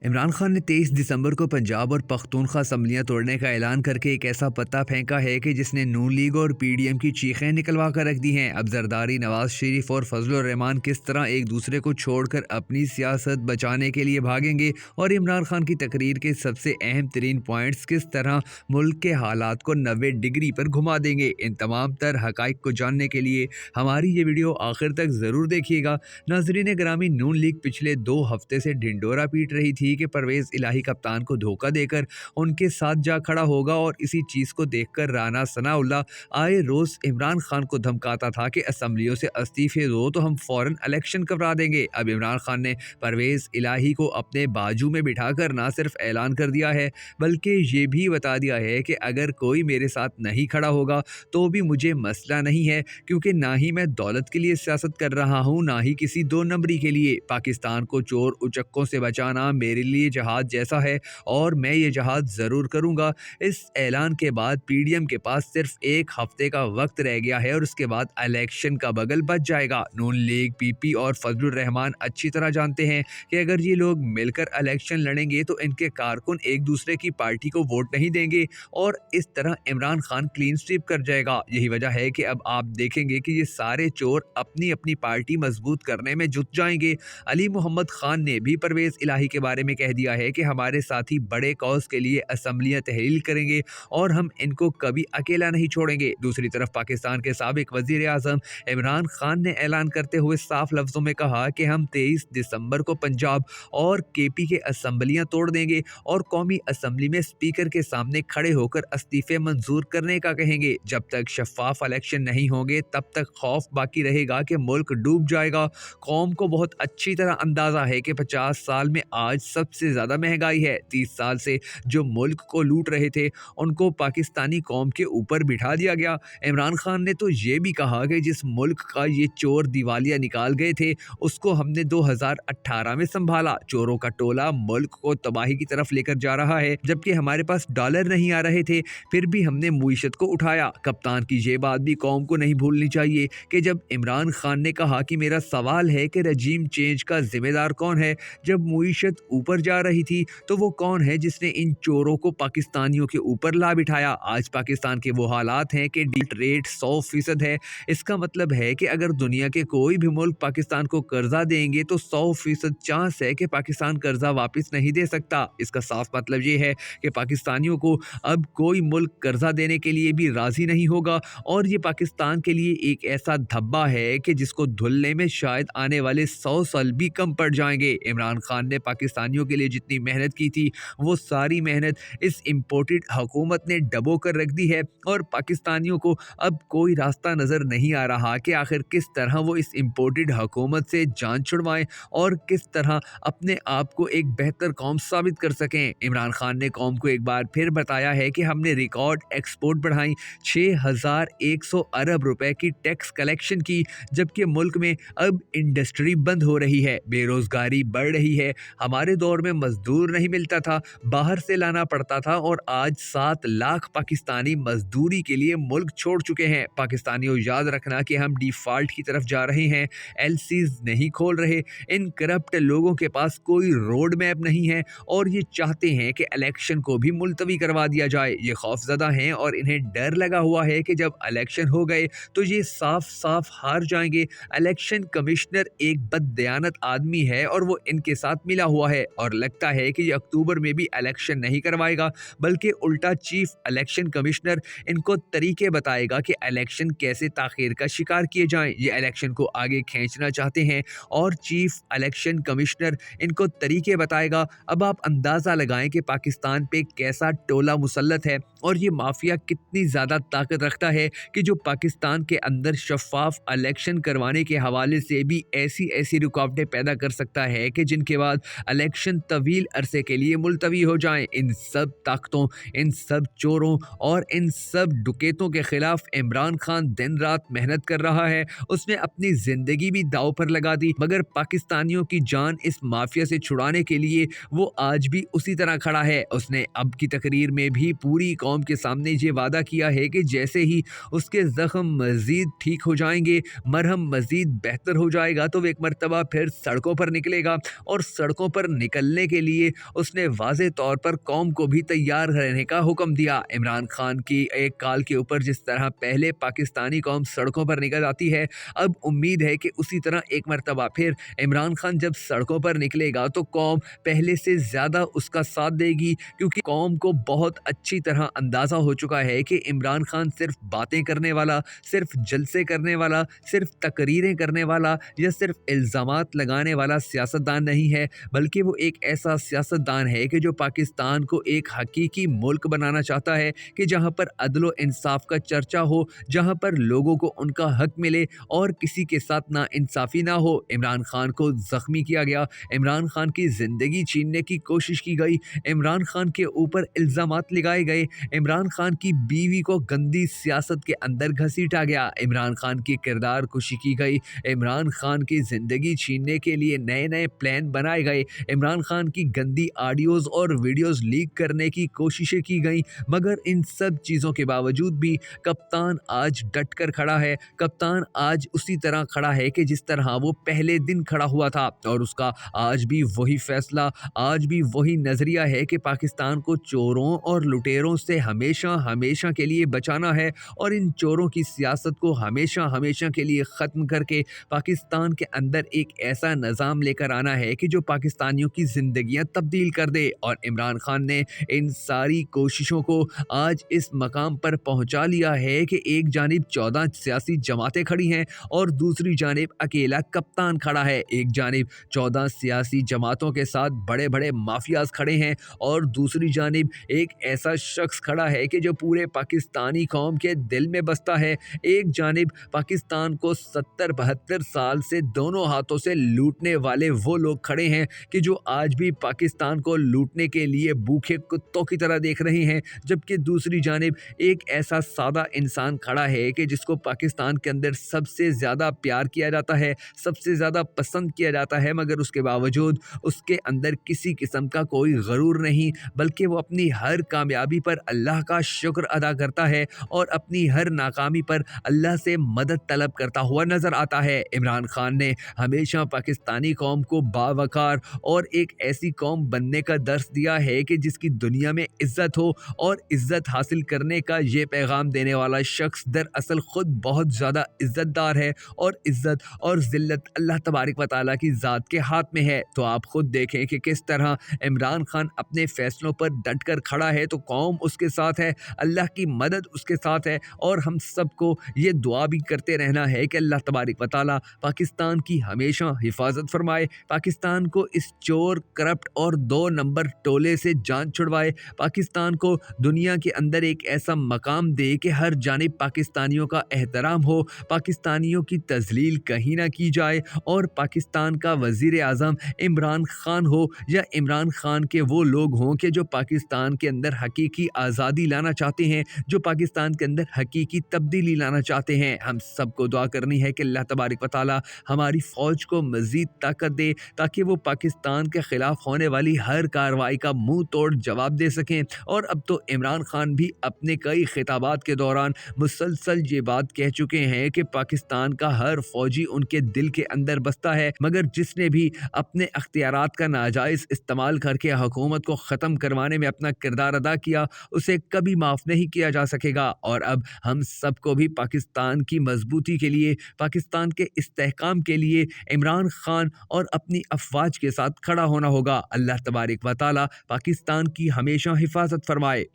इमरान खान ने 23 दिसंबर को पंजाब और पख्तूनख्वा असम्बलियां तोड़ने का ऐलान करके एक ऐसा पत्ता फेंका है कि जिसने नून लीग और पीडीएम की चीखें निकलवा कर रख दी हैं। अब जरदारी, नवाज शरीफ और फजलुर रहमान किस तरह एक दूसरे को छोड़कर अपनी सियासत बचाने के लिए भागेंगे और इमरान खान की तकरीर के सबसे अहम तरीन पॉइंट्स किस तरह मुल्क के हालात को 90 डिग्री पर घुमा देंगे, इन तमाम तर हकाइक को जानने के लिए हमारी ये वीडियो आखिर तक ज़रूर देखिएगा। नाजरीन ग्रामी, नून लीग पिछले 2 हफ्ते से ढिंडोरा पीट रही थी कि परवेज इलाही कप्तान को धोखा देकर उनके साथ जा खड़ा होगा और इसी चीज को देखकर राना सनाउल्लाह आए रोज इमरान खान को धमकाता था कि असेंबलियों से इस्तीफे दो तो हम फौरन इलेक्शन करवा देंगे। अब इमरान खान ने परवेज इलाही को अपने बाजू में बिठाकर ना सिर्फ ऐलान कर दिया है बल्कि ये भी बता दिया है कि अगर कोई मेरे साथ नहीं खड़ा होगा तो भी मुझे मसला नहीं है, क्योंकि ना ही मैं दौलत के लिए सियासत कर रहा हूँ ना ही किसी 2 नंबरी के लिए। पाकिस्तान को चोर उचक्कों से बचाना मेरे लिए जहाज जैसा है और मैं ये जहाज जरूर करूंगा। इस ऐलान के बाद पीडीएम के पास सिर्फ 1 हफ्ते का वक्त रह गया है और उसके बाद इलेक्शन का बगल बच जाएगा। नून लीग, पीपी और फजलुर रहमान अच्छी तरह जानते हैं कि अगर ये लोग मिलकर इलेक्शन लड़ेंगे तो इनके कारकुन एक दूसरे की पार्टी को वोट नहीं देंगे और इस तरह इमरान खान क्लीन स्वीप कर जाएगा। यही वजह है कि अब आप देखेंगे कि ये सारे चोर अपनी अपनी पार्टी मजबूत करने में जुट जाएंगे। अली मोहम्मद खान ने भी परवेज इलाही के बारे में कह दिया है कि हमारे साथी बड़े कॉज के लिए असेंबलियां तहलील करेंगे और हम इनको कभी अकेला नहीं छोड़ेंगे। दूसरी तरफ पाकिस्तान के साबिक वजीर आजम इमरान खान ने ऐलान करते हुए साफ लफ्जों में कहा कि हम 23 दिसंबर को पंजाब और केपी के असेंबलियां तोड़ देंगे और कौमी असेंबली में स्पीकर के सामने खड़े होकर इस्तीफे मंजूर करने का कहेंगे। जब तक शफाफ इलेक्शन नहीं होंगे तब तक खौफ बाकी रहेगा कि मुल्क डूब जाएगा। कौम को बहुत अच्छी तरह अंदाजा है कि 50 साल में आज सबसे ज्यादा महंगाई है। 30 साल से जो मुल्क को लूट रहे थे उनको पाकिस्तानी कौम के ऊपर बिठा दिया गया। इमरान खान ने तो ये भी कहा कि जिस मुल्क का ये चोर दिवालिया निकाल गए थे उसको हमने 2018 में संभाला। चोरों का टोला मुल्क को तबाही की तरफ लेकर जा रहा है, जबकि हमारे पास डॉलर नहीं आ रहे थे फिर भी हमने मुईशत को उठाया। कप्तान की ये बात भी कौम को नहीं भूलनी चाहिए कि जब इमरान खान ने कहा कि मेरा सवाल है कि रजीम चेंज का जिम्मेदार कौन है, जब मुईशत ऊपर जा रही थी तो वो कौन है जिसने इन चोरों को पाकिस्तानियों के ऊपर ला बिठाया। आज पाकिस्तान के वो हालात हैं कि डिफॉल्ट रेट 100% है। इसका मतलब है कि अगर दुनिया के कोई भी मुल्क पाकिस्तान को कर्जा देंगे तो 100% चांस है कि पाकिस्तान कर्जा वापस नहीं दे सकता। इसका साफ मतलब ये है कि पाकिस्तानियों को अब कोई मुल्क कर्जा देने के लिए भी राजी नहीं होगा और ये पाकिस्तान के लिए एक ऐसा धब्बा है कि जिसको धुलने में शायद आने वाले 100 साल भी कम पड़ जाएंगे। इमरान खान ने पाकिस्तानियों के लिए जितनी मेहनत की थी वो सारी मेहनत इस इम्पोर्टेड हुकूमत ने डबो कर रख दी है और पाकिस्तानियों को अब कोई रास्ता नजर नहीं आ रहा कि आखिर किस तरह वो इस इम्पोर्टेड हुकूमत से जान छुड़वाएं और किस तरह अपने आप को एक बेहतर कौम साबित कर सकें। इमरान खान ने कौम को एक बार फिर बताया है कि हमने रिकॉर्ड एक्सपोर्ट बढ़ाई, 6100 अरब रुपए की टैक्स कलेक्शन की, जबकि मुल्क में अब इंडस्ट्री बंद हो रही है, बेरोजगारी बढ़ रही है। हमारे दौर में मजदूर नहीं मिलता था, बाहर से लाना पड़ता था और आज 7 लाख पाकिस्तानी मजदूरी के लिए मुल्क छोड़ चुके हैं। पाकिस्तानियों, याद रखना कि हम डिफॉल्ट की तरफ जा रहे हैं, एलसीज नहीं खोल रहे। इन करप्ट लोगों के पास कोई रोड मैप नहीं है और ये चाहते हैं कि इलेक्शन को भी मुलतवी करवा दिया जाए। ये खौफजदा हैं और इन्हें डर लगा हुआ है कि जब इलेक्शन हो गए तो ये साफ साफ हार जाएंगे। इलेक्शन कमिश्नर एक बददयानत आदमी है और वो इनके साथ मिला हुआ है और लगता है कि ये अक्टूबर में भी इलेक्शन नहीं करवाएगा बल्कि उल्टा चीफ इलेक्शन कमिश्नर इनको तरीके बताएगा कि इलेक्शन कैसे ताखीर का शिकार किए जाएं। ये इलेक्शन को आगे खींचना चाहते हैं और चीफ इलेक्शन कमिश्नर इनको तरीके बताएगा। अब आप अंदाजा लगाएं कि पाकिस्तान पे कैसा टोला मुसल्लत है और ये माफिया कितनी ज्यादा ताकत रखता है कि जो पाकिस्तान के अंदर शफाफ इलेक्शन करवाने के हवाले से भी ऐसी ऐसी रुकावटें पैदा कर सकता है कि जिनके बाद इलेक्शन तवील अरसे के लिए मुलतवी हो जाएं। इन सब ताकतों, इन सब चोरों और इन सब डुकेतों के खिलाफ इमरान खान दिन रात मेहनत कर रहा है। उसने अपनी जिंदगी भी दांव पर लगा दी, मगर पाकिस्तानियों की जान इस माफिया से छुड़ाने के लिए वो आज भी उसी तरह खड़ा है। उसने अब की तकरीर में भी पूरी कौम के सामने ये वादा किया है कि जैसे ही उसके जख्म मजीद ठीक हो जाएंगे, मरहम मजीद बेहतर हो जाएगा तो वो एक मरतबा फिर सड़कों पर निकलेगा और सड़कों पर نکلنے کے لیے اس نے واضح طور پر قوم کو بھی تیار رہنے کا حکم دیا۔ عمران خان کی ایک کال کے اوپر جس طرح پہلے پاکستانی قوم سڑکوں پر نکل آتی ہے، اب امید ہے کہ اسی طرح ایک مرتبہ پھر عمران خان جب سڑکوں پر نکلے گا تو قوم پہلے سے زیادہ اس کا ساتھ دے گی، کیونکہ قوم کو بہت اچھی طرح اندازہ ہو چکا ہے کہ عمران خان صرف باتیں کرنے والا، صرف جلسے کرنے والا، صرف تقریریں کرنے والا یا صرف الزامات لگانے والا سیاستدان نہیں ہے، بلکہ وہ ایک ایسا سیاستدان ہے کہ جو پاکستان کو ایک حقیقی ملک بنانا چاہتا ہے، کہ جہاں پر عدل و انصاف کا چرچا ہو، جہاں پر لوگوں کو ان کا حق ملے اور کسی کے ساتھ نا انصافی نہ ہو۔ عمران خان کو زخمی کیا گیا، عمران خان کی زندگی چھیننے کی کوشش کی گئی، عمران خان کے اوپر الزامات لگائے گئے، عمران خان کی بیوی کو گندی سیاست کے اندر گھسیٹا گیا، عمران خان کی کردار کشی کی گئی، عمران خان کی زندگی چھیننے کے لیے نئے نئے پلان بنائے گئے، عمران خان کی گندی آڈیوز اور ویڈیوز لیک کرنے کی کوششیں کی گئیں، مگر ان سب چیزوں کے باوجود بھی کپتان آج ڈٹ کر کھڑا ہے۔ کپتان آج اسی طرح کھڑا ہے کہ جس طرح وہ پہلے دن کھڑا ہوا تھا، اور اس کا آج بھی وہی فیصلہ، آج بھی وہی نظریہ ہے کہ پاکستان کو چوروں اور لٹیروں سے ہمیشہ ہمیشہ کے لیے بچانا ہے، اور ان چوروں کی سیاست کو ہمیشہ ہمیشہ کے لیے ختم کر کے پاکستان کے اندر ایک ایسا نظام لے کر آنا ہے کہ جو پاکستانیوں کی زندگیاں تبدیل کر دے۔ اور عمران خان نے ان ساری کوششوں کو آج اس مقام پر پہنچا لیا ہے کہ ایک جانب 14 سیاسی جماعتیں کھڑی ہیں اور دوسری جانب اکیلا کپتان کھڑا ہے، ایک جانب 14 سیاسی جماعتوں کے ساتھ بڑے بڑے مافیاز کھڑے ہیں اور دوسری جانب ایک ایسا شخص کھڑا ہے کہ جو پورے پاکستانی قوم کے دل میں بستا ہے، ایک جانب پاکستان کو 70-72 سال سے دونوں ہاتھوں سے لوٹنے والے وہ لوگ کھڑے ہیں کہ جو آج بھی پاکستان کو لوٹنے کے لیے بھوکے کتوں کی طرح دیکھ رہے ہیں، جبکہ دوسری جانب ایک ایسا سادہ انسان کھڑا ہے کہ جس کو پاکستان کے اندر سب سے زیادہ پیار کیا جاتا ہے، سب سے زیادہ پسند کیا جاتا ہے، مگر اس کے باوجود اس کے اندر کسی قسم کا کوئی غرور نہیں، بلکہ وہ اپنی ہر کامیابی پر اللہ کا شکر ادا کرتا ہے اور اپنی ہر ناکامی پر اللہ سے مدد طلب کرتا ہوا نظر آتا ہے۔ عمران خان نے ہمیشہ پاکستانی قوم کو باوقار اور ایک ایسی قوم بننے کا درس دیا ہے کہ جس کی دنیا میں عزت ہو، اور عزت حاصل کرنے کا یہ پیغام دینے والا شخص دراصل خود بہت زیادہ عزت دار ہے، اور عزت اور ذلت اللہ تبارک و تعالیٰ کی ذات کے ہاتھ میں ہے۔ تو آپ خود دیکھیں کہ کس طرح عمران خان اپنے فیصلوں پر ڈٹ کر کھڑا ہے، تو قوم اس کے ساتھ ہے، اللہ کی مدد اس کے ساتھ ہے، اور ہم سب کو یہ دعا بھی کرتے رہنا ہے کہ اللہ تبارک و تعالیٰ پاکستان کی ہمیشہ حفاظت فرمائے، پاکستان کو اس چور، کرپٹ اور 2 نمبر ٹولے سے جان چھڑوائے، پاکستان کو دنیا کے اندر ایک ایسا مقام دے کہ ہر جانب پاکستانیوں کا احترام ہو، پاکستانیوں کی تذلیل کہیں نہ کی جائے، اور پاکستان کا وزیر اعظم عمران خان ہو یا عمران خان کے وہ لوگ ہوں کہ جو پاکستان کے اندر حقیقی آزادی لانا چاہتے ہیں، جو پاکستان کے اندر حقیقی تبدیلی لانا چاہتے ہیں۔ ہم سب کو دعا کرنی ہے کہ اللہ تبارک و تعالیٰ ہماری فوج کو مزید طاقت دے تاکہ وہ پاکستان کے خلاف ہونے والی ہر کارروائی کا منہ توڑ جواب دے سکیں۔ اور اب تو عمران خان بھی اپنے کئی خطابات کے دوران مسلسل یہ بات کہہ چکے ہیں کہ پاکستان کا ہر فوجی ان کے دل کے اندر بستا ہے، مگر جس نے بھی اپنے اختیارات کا ناجائز استعمال کر کے حکومت کو ختم کروانے میں اپنا کردار ادا کیا، اسے کبھی معاف نہیں کیا جا سکے گا۔ اور اب ہم سب کو بھی پاکستان کی مضبوطی کے لیے، پاکستان کے استحکام کے لیے عمران خان اور اپنی افواج کے ساتھ کھڑا ہونا ہوگا۔ اللہ تبارک و تعالیٰ پاکستان کی ہمیشہ حفاظت فرمائے۔